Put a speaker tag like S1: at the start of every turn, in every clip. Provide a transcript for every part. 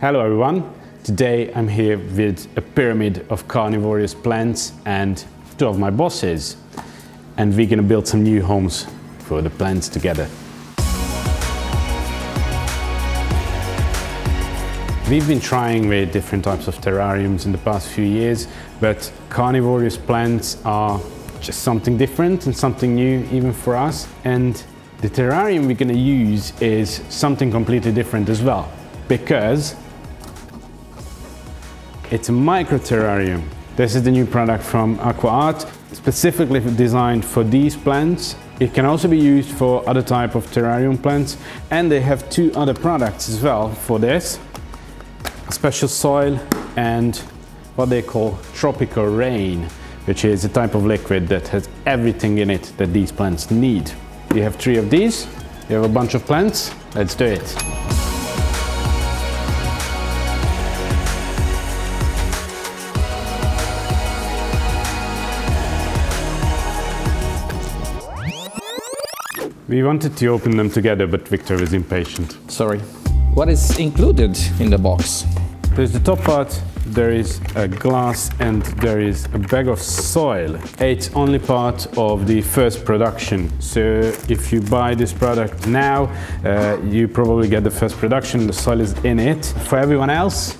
S1: Hello everyone, today I'm here with a pyramid of carnivorous plants and two of my bosses, and we're gonna build some new homes for the plants together. We've been trying with different types of terrariums in the past few years, but carnivorous plants are just something different and something new even for us. And the terrarium we're gonna use is something completely different as well, because it's a microterrarium. This is the new product from Aqua Art, specifically designed for these plants. It can also be used for other type of terrarium plants, and they have two other products as well for this. A special soil and what they call tropical rain, which is a type of liquid that has everything in it that these plants need. We have 3 of these, we have a bunch of plants, let's do it. We wanted to open them together, but Viktor was impatient.
S2: Sorry. What is included in the box?
S1: There's the top part, there is a glass, and there is a bag of soil. It's only part of the first production. So if you buy this product now, you probably get the first production, the soil is in it. For everyone else,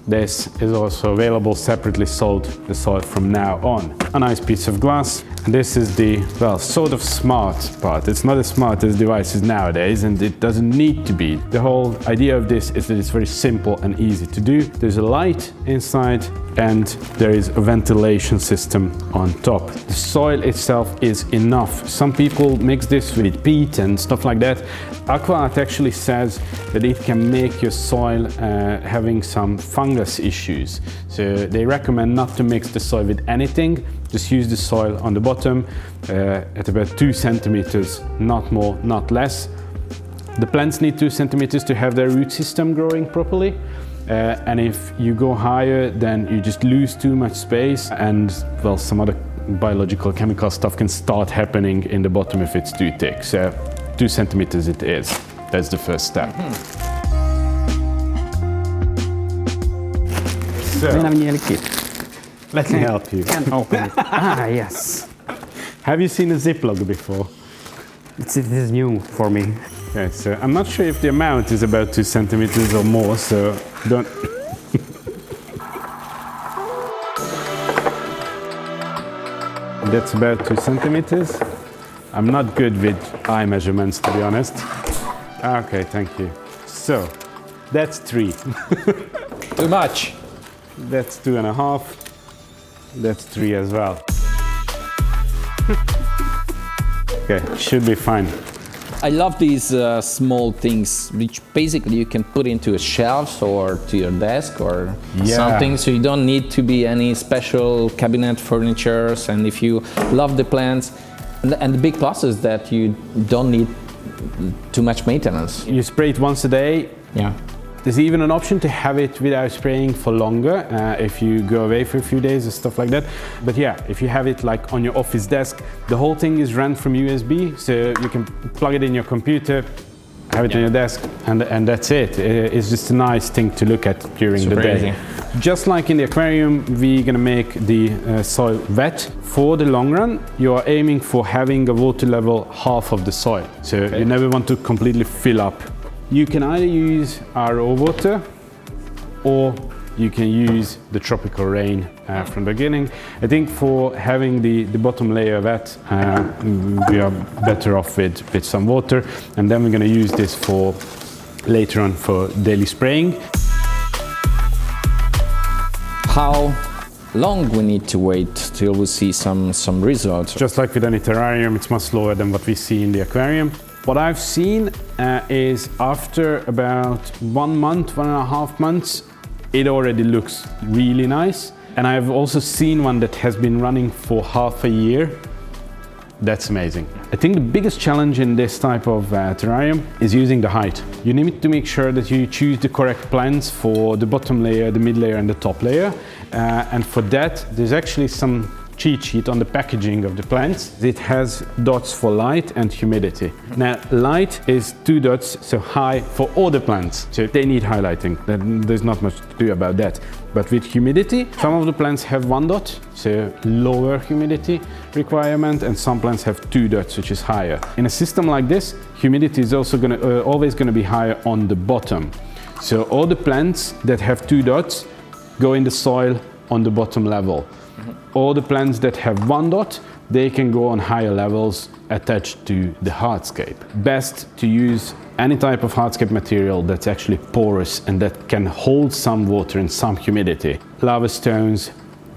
S1: this is also available separately sold, the soil from now on. A nice piece of glass. And this is the, well, sort of smart part. It's not as smart as devices nowadays, and it doesn't need to be. The whole idea of this is that it's very simple and easy to do. There's a light inside, and there is a ventilation system on top. The soil itself is enough. Some people mix this with peat and stuff like that. Aqua Art actually says that it can make your soil having some fungus issues. So they recommend not to mix the soil with anything. Just use the soil on the bottom at about 2 centimeters, not more, not less. The plants need 2 centimeters to have their root system growing properly. And if you go higher, then you just lose too much space, and well, some other biological chemical stuff can start happening in the bottom if it's too thick. So 2 centimeters it is. That's the first step. So, let me help you.
S3: Can open it. Yes.
S1: Have you seen a Ziploc before?
S3: It is new for me.
S1: Okay, so I'm not sure if the amount is about 2 centimeters or more, so don't... That's about 2 centimeters. I'm not good with eye measurements, to be honest. Okay, thank you. So, that's 3.
S2: Too much.
S1: That's 2.5. That's 3 as well. Okay, should be fine.
S2: I love these small things, which basically you can put into a shelf or to your desk or something, so you don't need to be any special cabinet furnitures. And if you love the plants, and the big plus is that you don't need too much maintenance.
S1: You spray it once a day.
S2: Yeah.
S1: There's even an option to have it without spraying for longer if you go away for a few days and stuff like that. But yeah, if you have it like on your office desk, the whole thing is run from USB, so you can plug it in your computer, have it on your desk, and that's it. It's just a nice thing to look at during the day.
S2: Easy.
S1: Just like in the aquarium, we're gonna make the soil wet. For the long run, you are aiming for having a water level half of the soil. So you never want to completely fill up. You can either use RO water, or you can use the tropical rain from the beginning. I think for having the bottom layer wet, we are better off with some water, and then we're going to use this for later on for daily spraying.
S2: How long we need to wait till we see some results?
S1: Just like with any terrarium, it's much slower than what we see in the aquarium. What I've seen is after about 1 month, 1.5 months, it already looks really nice. And I've also seen one that has been running for half a year. That's amazing. I think the biggest challenge in this type of terrarium is using the height. You need to make sure that you choose the correct plants for the bottom layer, the mid layer and the top layer. And for that, there's actually some cheat sheet on the packaging of the plants. It has dots for light and humidity. Now, light is 2 dots, so high for all the plants. So they need highlighting. There's not much to do about that. But with humidity, some of the plants have 1 dot, so lower humidity requirement, and some plants have 2 dots, which is higher. In a system like this, humidity is also always going to be higher on the bottom. So all the plants that have 2 dots go in the soil on the bottom level. All the plants that have 1 dot, they can go on higher levels attached to the hardscape. Best to use any type of hardscape material that's actually porous and that can hold some water and some humidity. Lava stones,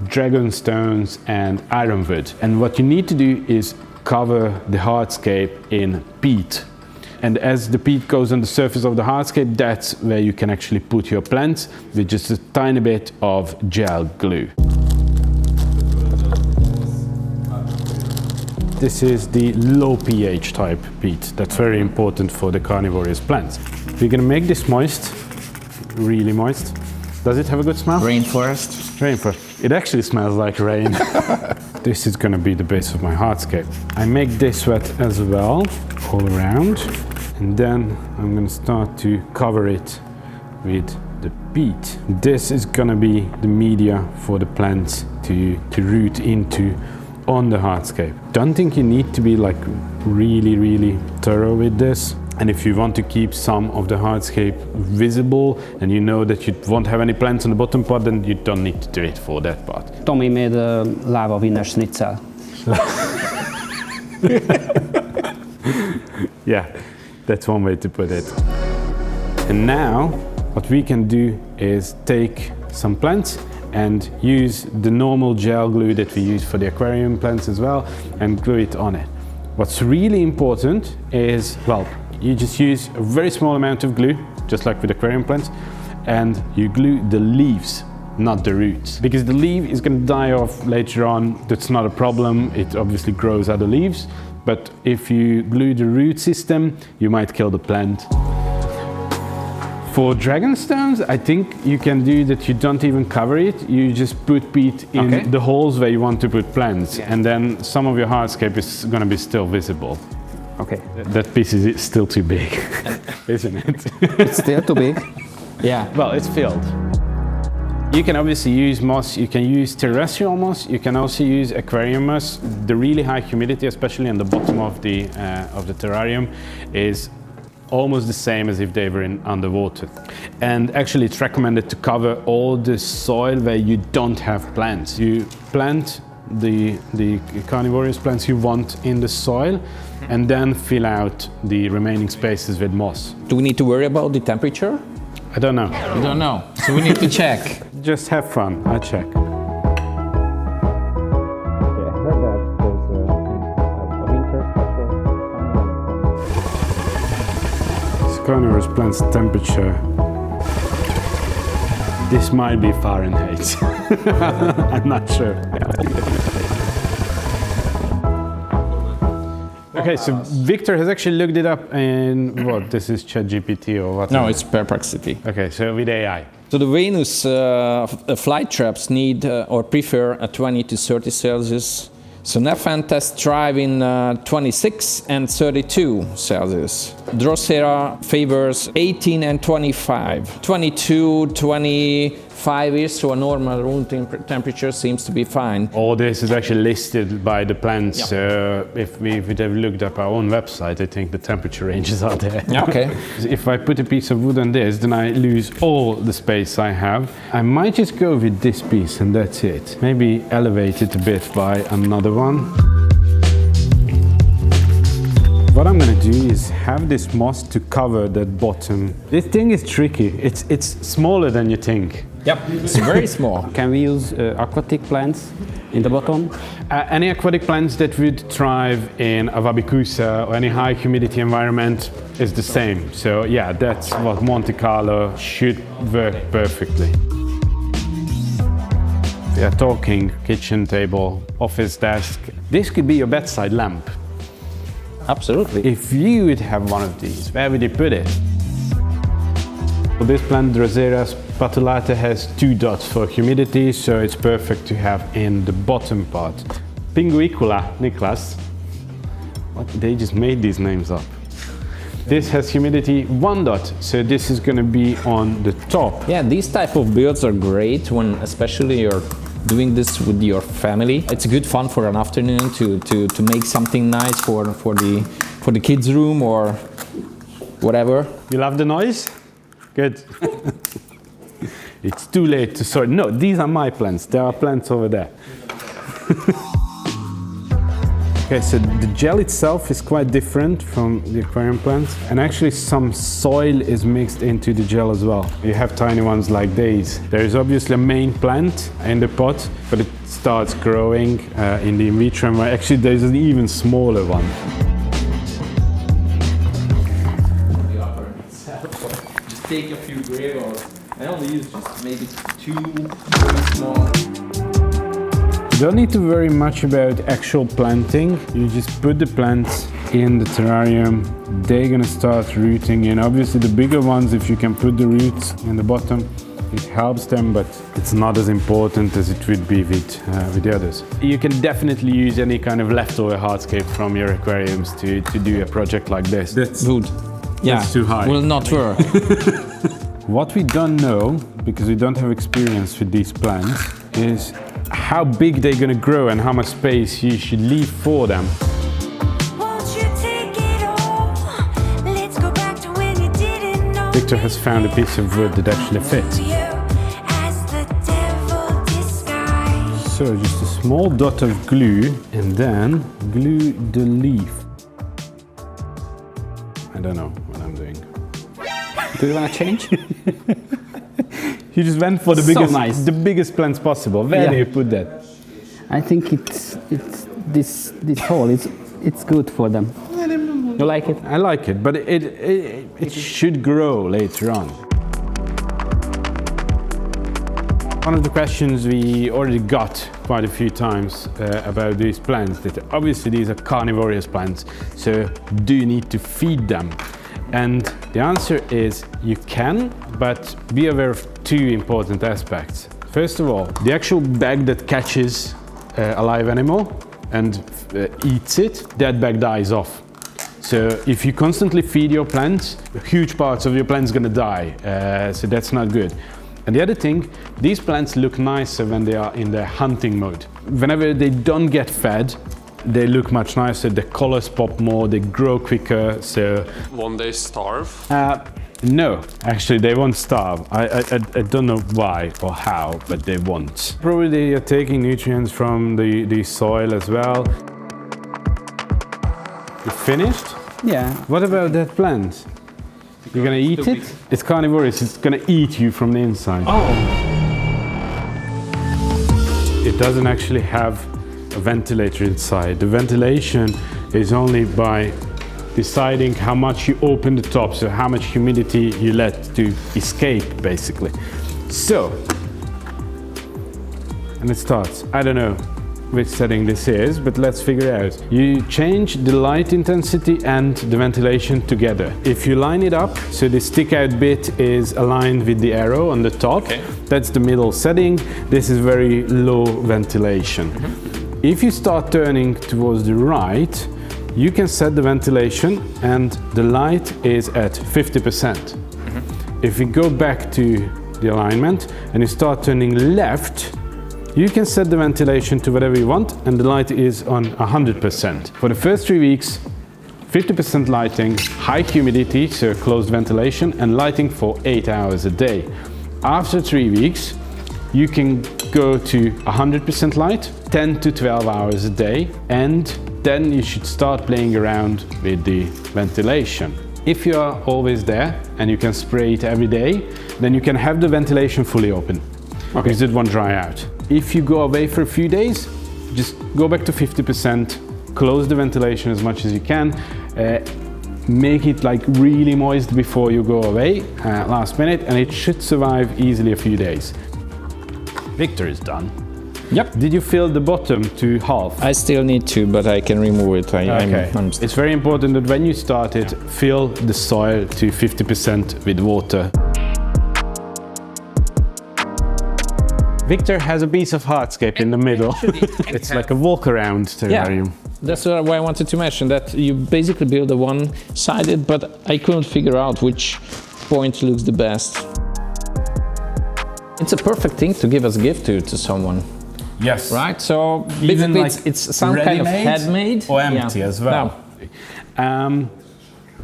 S1: dragon stones and ironwood. And what you need to do is cover the hardscape in peat. And as the peat goes on the surface of the hardscape, that's where you can actually put your plants with just a tiny bit of gel glue. This is the low pH type peat. That's very important for the carnivorous plants. We're gonna make this moist, really moist. Does it have a good smell?
S2: Rainforest.
S1: Rainforest. It actually smells like rain. This is gonna be the base of my hardscape. I make this wet as well, all around. And then I'm gonna start to cover it with the peat. This is gonna be the media for the plants to root into on the hardscape. Don't think you need to be like really thorough with this. And if you want to keep some of the hardscape visible and you know that you won't have any plants on the bottom part, then you don't need to do it for that part.
S3: Tomi made a lava Wiener Schnitzel.
S1: Yeah, that's one way to put it. And now what we can do is take some plants and use the normal gel glue that we use for the aquarium plants as well and glue it on it. What's really important is, well, you just use a very small amount of glue, just like with aquarium plants, and you glue the leaves, not the roots. Because the leaf is going to die off later on, that's not a problem, it obviously grows other leaves, but if you glue the root system, you might kill the plant. For dragonstones, I think you can do that, you don't even cover it, you just put peat in the holes where you want to put plants, and then some of your hardscape is going to be still visible.
S3: Okay.
S1: That piece is still too big, isn't it?
S3: It's still too big.
S2: Yeah.
S1: Well, it's filled. You can obviously use moss, you can use terrestrial moss, you can also use aquarium moss. The really high humidity, especially on the bottom of the terrarium, is almost the same as if they were in underwater. And actually it's recommended to cover all the soil where you don't have plants. You plant the carnivorous plants you want in the soil and then fill out the remaining spaces with moss.
S2: Do we need to worry about the temperature?
S1: I don't know.
S2: We don't know, so we need to check.
S1: Just have fun, I check. Carnivorous plants temperature. This might be Fahrenheit. I'm not sure. Okay, so Viktor has actually looked it up in what? This is ChatGPT or what?
S2: No, it's Perplexity.
S1: Okay, so with AI.
S2: So the Venus flytraps need or prefer a 20 to 30 Celsius. So Nepenthes thrive in 26 and 32 Celsius. Drosera favors 18 and 25. 22, 25-ish, so a normal room temperature seems to be fine.
S1: All this is actually listed by the plants. Yep. So if we would have looked up our own website, I think the temperature ranges are there.
S2: Okay.
S1: If I put a piece of wood on this, then I lose all the space I have. I might just go with this piece and that's it. Maybe elevate it a bit by another one. What I'm going to do is have this moss to cover that bottom. This thing is tricky. It's smaller than you think.
S2: Yep, it's very small.
S3: Can we use aquatic plants in the bottom?
S1: Any aquatic plants that would thrive in a Wabicusa or any high humidity environment is the same. So yeah, that's what Monte Carlo should work perfectly. We are talking kitchen table, office desk. This could be your bedside lamp.
S2: Absolutely.
S1: If you would have one of these, where would you put it? For this plant, Drosera spatulata has 2 dots for humidity, so it's perfect to have in the bottom part. Pinguicula Niklas, what, they just made these names up. This has humidity 1 dot, so this is going to be on the top.
S2: Yeah, these type of builds are great when especially you're doing this with your family. It's good fun for an afternoon to make something nice for the kids' room or whatever.
S1: You love the noise? Good. It's too late to sort. No, these are my plants. There are plants over there. Okay, so the gel itself is quite different from the aquarium plants, and actually some soil is mixed into the gel as well. You have tiny ones like these. There is obviously a main plant in the pot, but it starts growing in the in vitro environment. Actually, there's an even smaller one.
S2: Just take a few gravels. I only use just maybe 2 very small.
S1: You don't need to worry much about actual planting. You just put the plants in the terrarium. They're gonna start rooting in. Obviously the bigger ones, if you can put the roots in the bottom, it helps them, but it's not as important as it would be with the others. You can definitely use any kind of leftover hardscape from your aquariums to do a project like this.
S2: That's good. Yeah,
S1: too high.
S2: Will not work.
S1: What we don't know, because we don't have experience with these plants, is how big they're going to grow and how much space you should leave for them. Viktor has found a piece of wood that actually fits. So just a small dot of glue and then glue the leaf. I don't know what I'm doing.
S3: Do you want to change?
S1: You just went for the
S3: So
S1: biggest,
S3: nice.
S1: the biggest plants possible. Where do you put that?
S3: I think it's this hole. It's good for them. You like it?
S1: I like it, but it should grow later on. One of the questions we already got quite a few times about these plants, that obviously these are carnivorous plants, so do you need to feed them? And the answer is you can, but be aware of 2 important aspects. First of all, the actual bag that catches a live animal and eats it, that bag dies off. So if you constantly feed your plants, huge parts of your plants are going to die, so that's not good. And the other thing, these plants look nicer when they are in their hunting mode. Whenever they don't get fed, they look much nicer, the colors pop more, they grow quicker, so...
S4: Won't they starve?
S1: No, actually they won't starve. I don't know why or how, but they won't. Probably they are taking nutrients from the soil as well. You finished?
S3: Yeah.
S1: What about that plant? You're gonna eat it? It's carnivorous, it's gonna eat you from the inside.
S2: Oh.
S1: It doesn't actually have a ventilator inside. The ventilation is only by deciding how much you open the top, so how much humidity you let to escape, basically. So, and it starts. I don't know which setting this is, but let's figure it out. You change the light intensity and the ventilation together. If you line it up, so the stick out bit is aligned with the arrow on the top, that's the middle setting. This is very low ventilation. If you start turning towards the right, you can set the ventilation and the light is at 50%. If you go back to the alignment and you start turning left, you can set the ventilation to whatever you want and the light is on 100%. For the first 3 weeks, 50% lighting, high humidity, so closed ventilation, and lighting for 8 hours a day. After 3 weeks, you can go to 100% light, 10 to 12 hours a day, and then you should start playing around with the ventilation. If you are always there and you can spray it every day, then you can have the ventilation fully open, because it won't dry out. If you go away for a few days, just go back to 50%, close the ventilation as much as you can, make it like really moist before you go away, last minute, and it should survive easily a few days. Viktor is done.
S2: Yep.
S1: Did you fill the bottom to half?
S2: I still need to, but I can remove it.
S1: It's very important that when you start it, fill the soil to 50% with water. Victor has a piece of hardscape in the middle. It's like a walk-around terrarium.
S2: Yeah, that's why I wanted to mention, that you basically build a one-sided, but I couldn't figure out which point looks the best. It's a perfect thing to give as a gift to someone.
S1: Yes.
S2: Right? So
S1: Even
S2: basically
S1: like
S2: it's some kind of handmade.
S1: Or empty as well.
S2: No.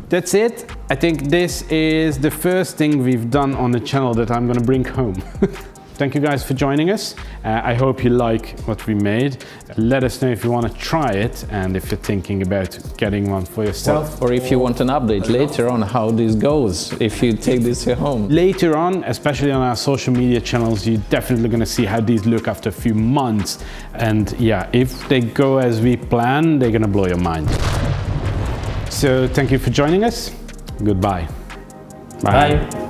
S1: That's it. I think this is the first thing we've done on the channel that I'm going to bring home. Thank you guys for joining us. I hope you like what we made. Let us know if you want to try it and if you're thinking about getting one for yourself.
S2: Or if you want an update later on how this goes, if you take this home.
S1: Later on, especially on our social media channels, you're definitely going to see how these look after a few months. And yeah, if they go as we plan, they're going to blow your mind. So thank you for joining us. Goodbye.
S2: Bye.